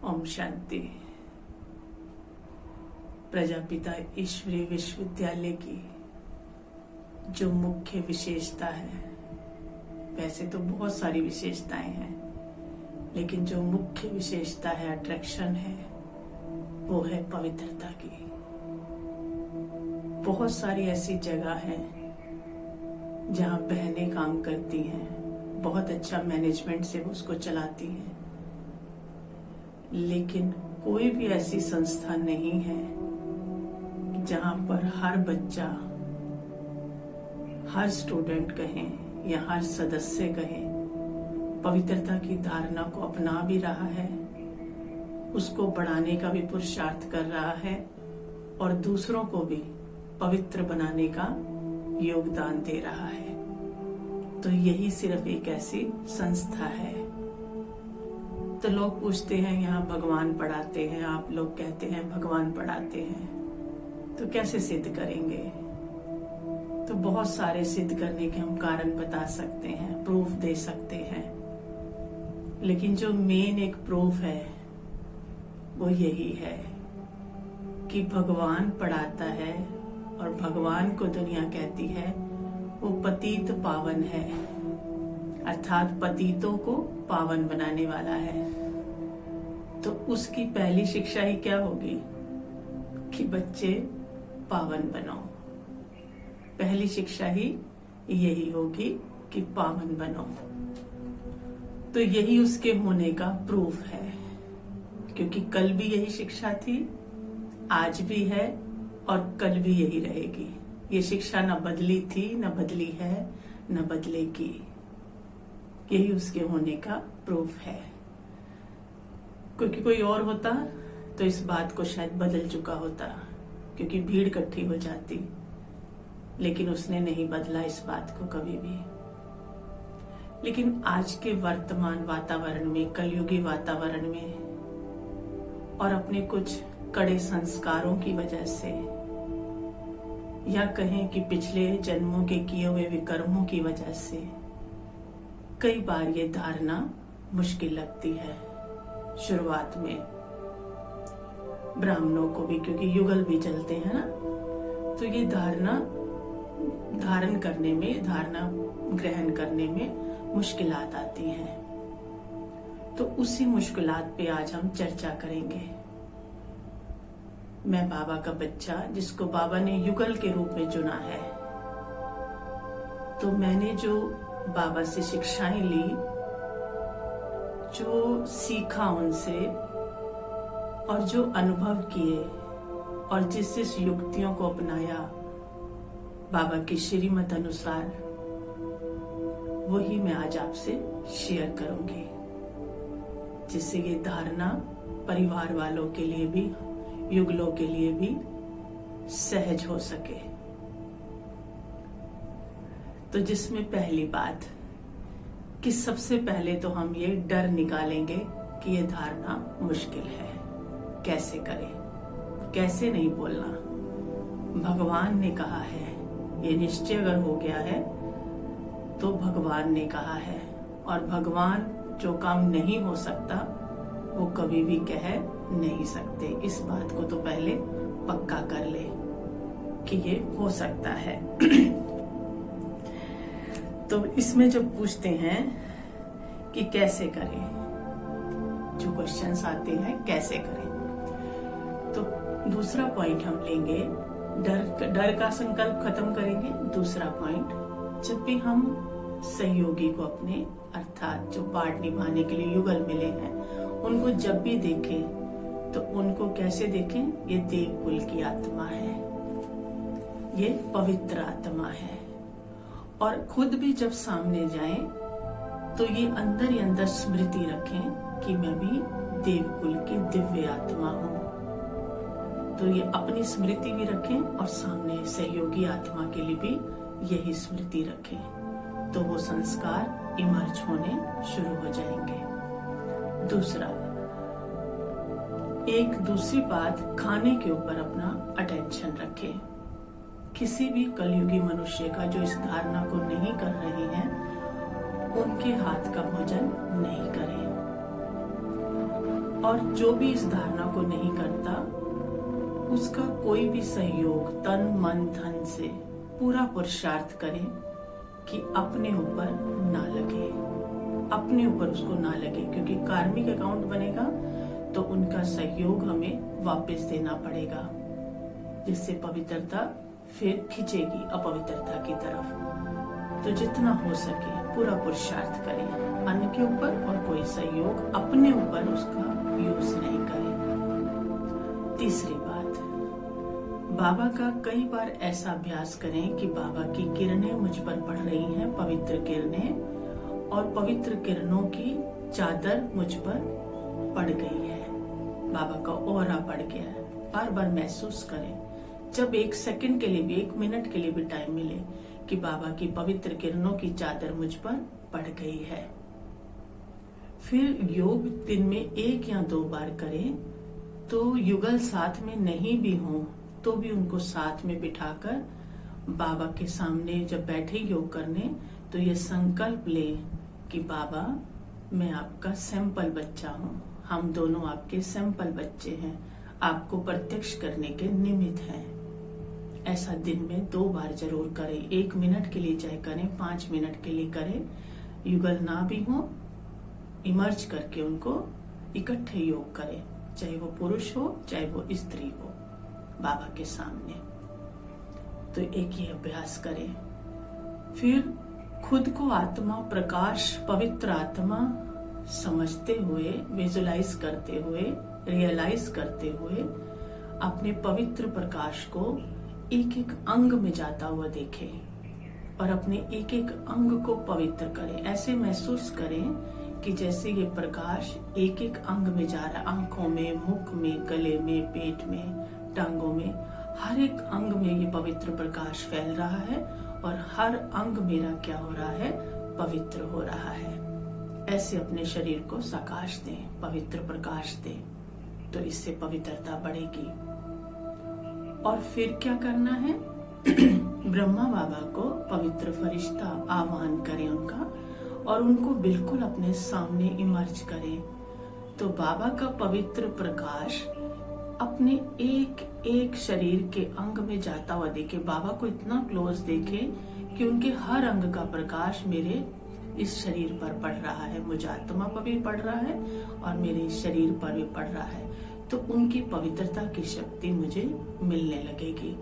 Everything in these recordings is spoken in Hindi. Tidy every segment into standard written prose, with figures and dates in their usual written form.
ओम शांति। प्रजापिता ईश्वरीय विश्वविद्यालय की जो मुख्य विशेषता है, वैसे तो बहुत सारी विशेषताएं हैं, लेकिन जो मुख्य विशेषता है, अट्रैक्शन है, वो है पवित्रता की। बहुत सारी ऐसी जगह है जहाँ बहनें काम करती हैं, बहुत अच्छा मैनेजमेंट से वो उसको चलाती हैं, लेकिन कोई भी ऐसी संस्था नहीं है जहाँ पर हर बच्चा, हर स्टूडेंट कहें या हर सदस्य कहें, पवित्रता की धारणा को अपना भी रहा है, उसको बढ़ाने का भी पुरुषार्थ कर रहा है और दूसरों को भी पवित्र बनाने का योगदान दे रहा है। तो यही सिर्फ एक ऐसी संस्था है। तो लोग पूछते हैं यहाँ भगवान पढ़ाते हैं, आप लोग कहते हैं भगवान पढ़ाते हैं, तो कैसे सिद्ध करेंगे? तो बहुत सारे सिद्ध करने के हम कारण बता सकते हैं, प्रूफ दे सकते हैं, लेकिन जो मेन एक प्रूफ है वो यही है कि भगवान पढ़ाता है और भगवान को दुनिया कहती है वो पतित पावन है, अर्थात पतितों को पावन बनाने वाला है। तो उसकी पहली शिक्षा ही क्या होगी कि बच्चे पावन बनो। पहली शिक्षा ही यही होगी कि पावन बनो। तो यही उसके होने का प्रूफ है, क्योंकि कल भी यही शिक्षा थी, आज भी है और कल भी यही रहेगी। ये शिक्षा न बदली थी, न बदली है, न बदलेगी। यही उसके होने का प्रूफ है। क्योंकि कोई और होता तो इस बात को शायद बदल चुका होता, क्योंकि भीड़ इकट्ठी हो जाती, लेकिन उसने नहीं बदला इस बात को कभी भी। लेकिन आज के वर्तमान वातावरण में, कलयुगी वातावरण में, और अपने कुछ कड़े संस्कारों की वजह से, या कहें कि पिछले जन्मों के किए हुए विकर्मों की वजह से, कई बार ये धारणा मुश्किल लगती है। शुरुआत में ब्राह्मणों को भी, क्योंकि युगल भी चलते हैं ना, तो ये धारणा धारण करने में, धारणा ग्रहण करने में मुश्किलात आती हैं। तो उसी मुश्किलात पे आज हम चर्चा करेंगे। मैं बाबा का बच्चा, जिसको बाबा ने युगल के रूप में चुना है, तो मैंने जो बाबा से शिक्षाएं ली, जो सीखा उनसे, और जो अनुभव किए, और जिस जिस युक्तियों को अपनाया बाबा की श्रीमत अनुसार, वही मैं आज आपसे शेयर करूंगी, जिससे ये धारणा परिवार वालों के लिए भी, युगलों के लिए भी सहज हो सके। तो जिसमें पहली बात कि सबसे पहले तो हम ये डर निकालेंगे कि ये धारणा मुश्किल है, कैसे करें, कैसे नहीं बोलना। भगवान ने कहा है, ये निश्चय अगर हो गया है तो भगवान ने कहा है, और भगवान जो काम नहीं हो सकता वो कभी भी कह नहीं सकते। इस बात को तो पहले पक्का कर ले कि ये हो सकता है। तो इसमें जो पूछते हैं कि कैसे करें, जो क्वेश्चंस आते हैं कैसे करें, तो दूसरा पॉइंट हम लेंगे, डर का संकल्प खत्म करेंगे। दूसरा पॉइंट, जब भी हम सहयोगी को अपने, अर्थात जो पार्ट निभाने के लिए युगल मिले हैं, उनको जब भी देखें तो उनको कैसे देखें? ये देवकुल की आत्मा है, ये पवित्र आत्मा है। और खुद भी जब सामने जाएं तो ये अंदर ही अंदर स्मृति रखें कि मैं भी देवकुल की दिव्य आत्मा हूँ। तो ये अपनी स्मृति भी रखें और सामने सहयोगी आत्मा के लिए भी यही स्मृति रखें, तो वो संस्कार इमर्ज होने शुरू हो जाएंगे। दूसरा, एक दूसरी बात, खाने के ऊपर अपना अटेंशन रखें। किसी भी कलयुगी मनुष्य का जो इस धारणा को नहीं कर रहे हैं, उनके हाथ का भोजन नहीं करें। और जो भी इस धारणा को नहीं करता उसका कोई भी सहयोग तन मन धन से पूरा पुरुषार्थ करे कि अपने ऊपर ना लगे, अपने ऊपर उसको ना लगे, क्योंकि कार्मिक अकाउंट बनेगा तो उनका सहयोग हमें वापस देना पड़ेगा, जिससे पवित्रता फिर खिंचेगी अपवित्रता की तरफ। तो जितना हो सके पूरा पुरुषार्थ करें अन्य के ऊपर, और कोई सहयोग अपने ऊपर उसका यूज नहीं करें। तीसरी बात, बाबा का कई बार ऐसा अभ्यास करें कि बाबा की किरणें मुझ पर पड़ रही हैं, पवित्र किरणें, और पवित्र किरणों की चादर मुझ पर पड़ गई है, बाबा का ऑरा पड़ गया है। बार बार महसूस करें, जब 1 सेकंड के लिए भी, 1 मिनट के लिए भी टाइम मिले, कि बाबा की पवित्र किरणों की चादर मुझ पर पड़ गई है। फिर योग दिन में 1 या 2 बार करें। तो युगल साथ में नहीं भी हो तो भी उनको साथ में बिठाकर बाबा के सामने जब बैठे योग करने, तो ये संकल्प ले कि बाबा मैं आपका सैंपल बच्चा हूँ, हम दोनों आपके सैंपल बच्चे हैं, आपको प्रत्यक्ष करने के निमित्त हैं। ऐसा दिन में 2 बार जरूर करें, 1 मिनट के लिए चाहे करें, 5 मिनट के लिए करें, युगल ना भी हो, इमर्ज करके उनको इकट्ठे योग करें, चाहे वो पुरुष हो चाहे वो स्त्री हो, बाबा के सामने। तो एक ही अभ्यास करें। फिर खुद को आत्मा, प्रकाश, पवित्र आत्मा समझते हुए, विजुलाइज करते हुए, रियलाइज करते हुए अपने पवित्र प्रकाश को एक एक अंग में जाता हुआ देखें और अपने एक एक अंग को पवित्र करें। ऐसे महसूस करें कि जैसे ये प्रकाश एक एक अंग में जा रहा है, आंखों में, मुख में, गले में, पेट में, टांगों में, हर एक अंग में ये पवित्र प्रकाश फैल रहा है और हर अंग मेरा क्या हो रहा है, पवित्र हो रहा है। ऐसे अपने शरीर को प्रकाश दें, पवित्र प्रकाश दें, तो इससे पवित्रता बढ़ेगी। और फिर क्या करना है, ब्रह्मा बाबा को पवित्र फरिश्ता आह्वान करें उनका, और उनको बिल्कुल अपने सामने इमर्ज करें। तो बाबा का पवित्र प्रकाश अपने एक एक शरीर के अंग में जाता हुआ देखे, बाबा को इतना क्लोज देखे कि उनके हर अंग का प्रकाश मेरे इस शरीर पर पड़ रहा है, मुझे आत्मा पर भी पड़ रहा है और मेरे शरीर पर भी पड़ रहा है। तो उनकी पवित्रता की शक्ति मुझे मिलने लगेगी।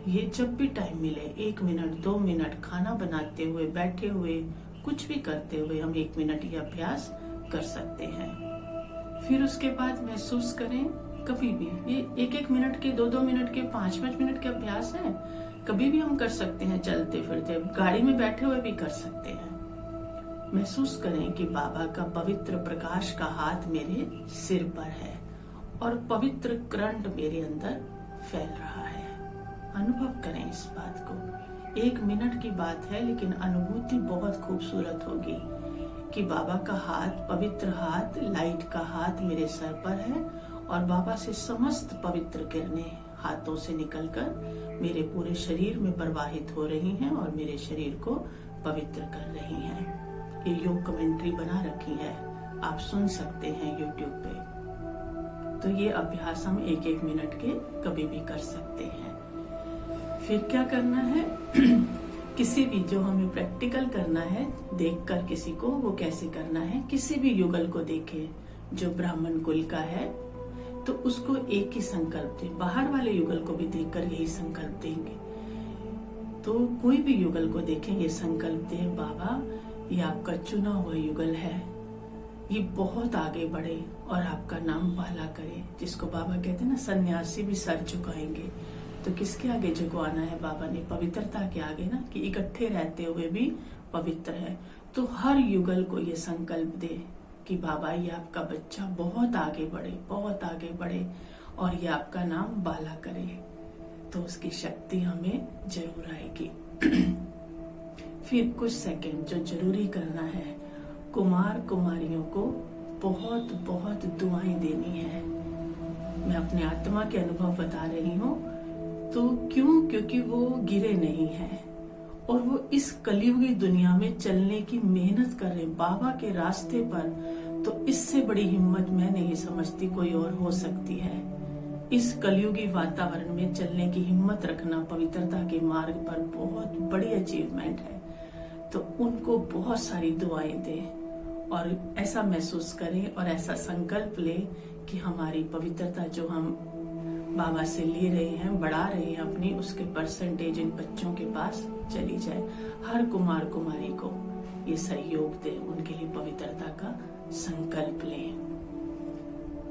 ये जब भी टाइम मिले, 1 मिनट, 2 मिनट, खाना बनाते हुए, बैठे हुए, कुछ भी करते हुए हम 1 मिनट ये अभ्यास कर सकते हैं। फिर उसके बाद महसूस करें, कभी भी ये 1-1 मिनट के, 2-2 मिनट के, 5-5 मिनट के अभ्यास है, कभी भी हम कर सकते हैं, चलते फिरते, गाड़ी में बैठे हुए भी कर सकते हैं। महसूस करें कि बाबा का पवित्र प्रकाश का हाथ मेरे सिर पर है और पवित्र करंट मेरे अंदर फैल रहा है। अनुभव करें इस बात को। 1 मिनट की बात है, लेकिन अनुभूति बहुत खूबसूरत होगी कि बाबा का हाथ, पवित्र हाथ, लाइट का हाथ मेरे सर पर है और बाबा से समस्त पवित्र किरणें हाथों से निकलकर मेरे पूरे शरीर में प्रवाहित हो रही हैं और मेरे शरीर को पवित्र कर रही हैं। ये योग कमेंट्री बना रखी है, आप सुन सकते हैं YouTube पे। तो ये अभ्यास हम 1-1 मिनट के कभी भी कर सकते हैं। फिर क्या करना है, किसी भी, जो हमें प्रैक्टिकल करना है, देखकर किसी को वो कैसे करना है, किसी भी युगल को देखे जो ब्राह्मण कुल का है, तो उसको एक ही संकल्प दे। बाहर वाले युगल को भी देखकर यही संकल्प देंगे। तो कोई भी युगल को देखें, ये संकल्प दे, बाबा ये आपका चुना हुआ युगल है, ये बहुत आगे बढ़े और आपका नाम बाला करे। जिसको बाबा कहते हैं ना, सन्यासी भी सर झुकाएंगे, तो किसके आगे झुकवाना है बाबा ने? पवित्रता के आगे ना, कि इकट्ठे रहते हुए भी पवित्र है। तो हर युगल को ये संकल्प दे कि बाबा ये आपका बच्चा बहुत आगे बढ़े, बहुत आगे बढ़े और ये आपका नाम बाला करे, तो उसकी शक्ति हमें जरूर आएगी। फिर कुछ सेकंड जो जरूरी करना है, कुमार कुमारियों को बहुत बहुत दुआएं देनी है। मैं अपने आत्मा के अनुभव बता रही हूँ। तो क्यों? क्योंकि वो गिरे नहीं हैं और वो इस कलयुगी दुनिया में चलने की मेहनत कर रहे, बाबा के रास्ते पर तो इससे बड़ी हिम्मत मैं नहीं समझती कोई और हो सकती है। इस कलयुगी वातावरण में चलने की हिम्मत रखना पवित्रता के मार्ग पर बहुत बड़ी अचीवमेंट है। तो उनको बहुत सारी दुआएं दें और ऐसा महसूस करें और ऐसा संकल्प लें कि हमारी पवित्रता जो हम बाबा से ले रहे हैं, बढ़ा रहे हैं अपनी, उसके परसेंटेज इन बच्चों के पास चली जाए। हर कुमार कुमारी को ये सहयोग दे, उनके लिए पवित्रता का संकल्प लें।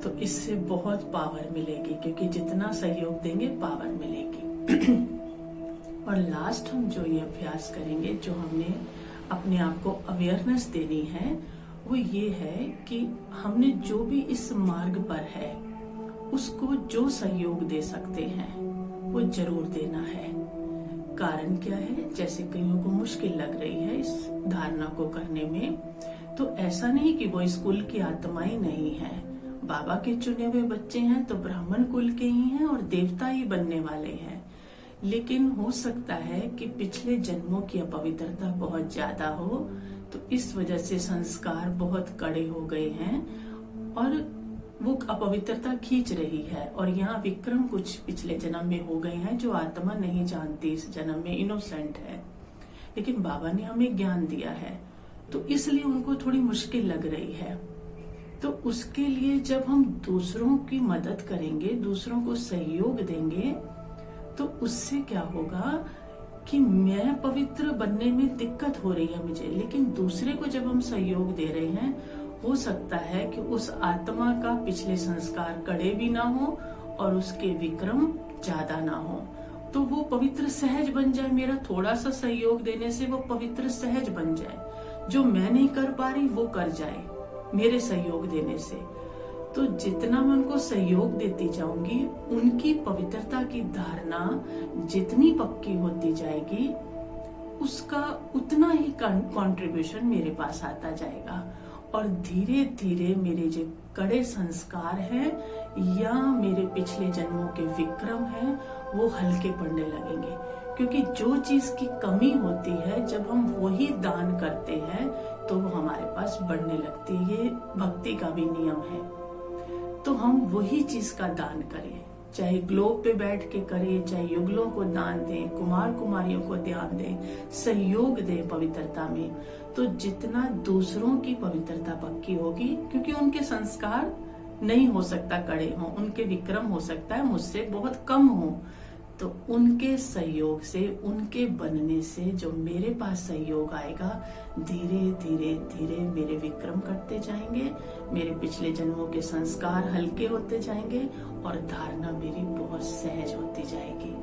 तो इससे बहुत पावर मिलेगी, क्योंकि जितना सहयोग देंगे पावर मिलेगी। और लास्ट हम जो ये अभ्यास करेंगे, जो हमने अपने आप को अवेयरनेस देनी है, वो ये है कि हमने जो भी इस मार्ग पर है उसको जो सहयोग दे सकते हैं वो जरूर देना है। कारण क्या है, जैसे कईयों को मुश्किल लग रही है इस धारणा को करने में, तो ऐसा नहीं कि वो स्कूल की आत्माएं नहीं है। बाबा के चुने हुए बच्चे हैं तो ब्राह्मण कुल के ही हैं और देवता ही बनने वाले हैं। लेकिन हो सकता है कि पिछले जन्मों की अपवित्रता बहुत ज्यादा हो, तो इस वजह से संस्कार बहुत कड़े हो गए हैं और वो अपवित्रता खींच रही है। और यहाँ विक्रम कुछ पिछले जन्म में हो गए हैं जो आत्मा नहीं जानती, इस जन्म में इनोसेंट है। लेकिन बाबा ने हमें ज्ञान दिया है, तो इसलिए उनको थोड़ी मुश्किल लग रही है। तो उसके लिए जब हम दूसरों की मदद करेंगे, दूसरों को सहयोग देंगे, तो उससे क्या होगा कि मैं पवित्र बनने में दिक्कत हो रही है मुझे, लेकिन दूसरे को जब हम सहयोग दे रहे हैं, हो सकता है कि उस आत्मा का पिछले संस्कार कड़े भी ना हो और उसके विक्रम ज्यादा ना हो, तो वो पवित्र सहज बन जाए। मेरा थोड़ा सा सहयोग देने से वो पवित्र सहज बन जाए। जो मैं नहीं कर पा रही वो कर जाए मेरे सहयोग देने से। तो जितना मैं उनको सहयोग देती जाऊंगी, उनकी पवित्रता की धारणा जितनी पक्की होती जाएगी, उसका उतना ही कंट्रीब्यूशन मेरे पास आता जाएगा। और धीरे धीरे मेरे जो कड़े संस्कार हैं या मेरे पिछले जन्मों के विक्रम हैं, वो हल्के पड़ने लगेंगे। क्योंकि जो चीज की कमी होती है, जब हम वही दान करते हैं तो वो हमारे पास बढ़ने लगती है। ये भक्ति का भी नियम है। तो हम वही चीज का दान करें, चाहे ग्लोब पे बैठ के करें, चाहे युगलों को दान दें, कुमार कुमारियों को ध्यान दें, सहयोग दें पवित्रता में। तो जितना दूसरों की पवित्रता पक्की होगी, क्योंकि उनके संस्कार नहीं हो सकता कड़े हों, उनके विक्रम हो सकता है मुझसे बहुत कम हो, तो उनके सहयोग से, उनके बनने से जो मेरे पास सहयोग आएगा, धीरे धीरे धीरे मेरे विक्रम कटते जाएंगे, मेरे पिछले जन्मों के संस्कार हल्के होते जाएंगे और धारणा मेरी बहुत सहज होती जाएगी।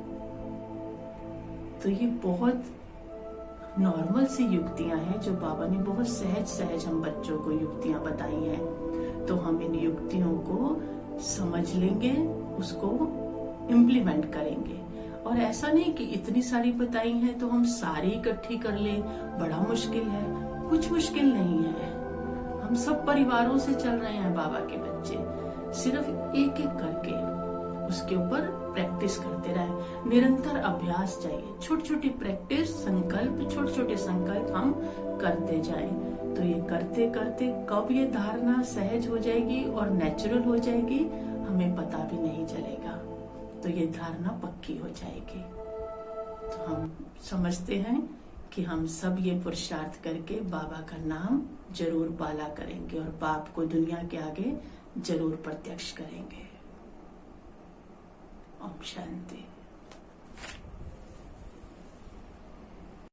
तो ये बहुत नॉर्मल सी युक्तियां हैं जो बाबा ने बहुत सहज सहज हम बच्चों को युक्तियां बताई हैं। तो हम इन युक्तियों को समझ लेंगे, उसको इम्प्लीमेंट करेंगे। और ऐसा नहीं कि इतनी सारी बताई हैं तो हम सारी इकट्ठी कर लें, बड़ा मुश्किल है। कुछ मुश्किल नहीं है। हम सब परिवारों से चल रहे हैं बाबा के बच्चे, सिर्फ एक एक करके उसके ऊपर प्रैक्टिस करते रहे। निरंतर अभ्यास चाहिए, छोटी छोटी प्रैक्टिस, संकल्प, छोटे छोटे संकल्प हम करते जाएं। तो ये करते करते कब ये धारणा सहज हो जाएगी और नेचुरल हो जाएगी, हमें पता भी नहीं चलेगा। तो ये धारणा पक्की हो जाएगी। तो हम समझते हैं कि हम सब ये पुरुषार्थ करके बाबा का नाम जरूर बाला करेंगे और बाप को दुनिया के आगे जरूर प्रत्यक्ष करेंगे। ओम शांति।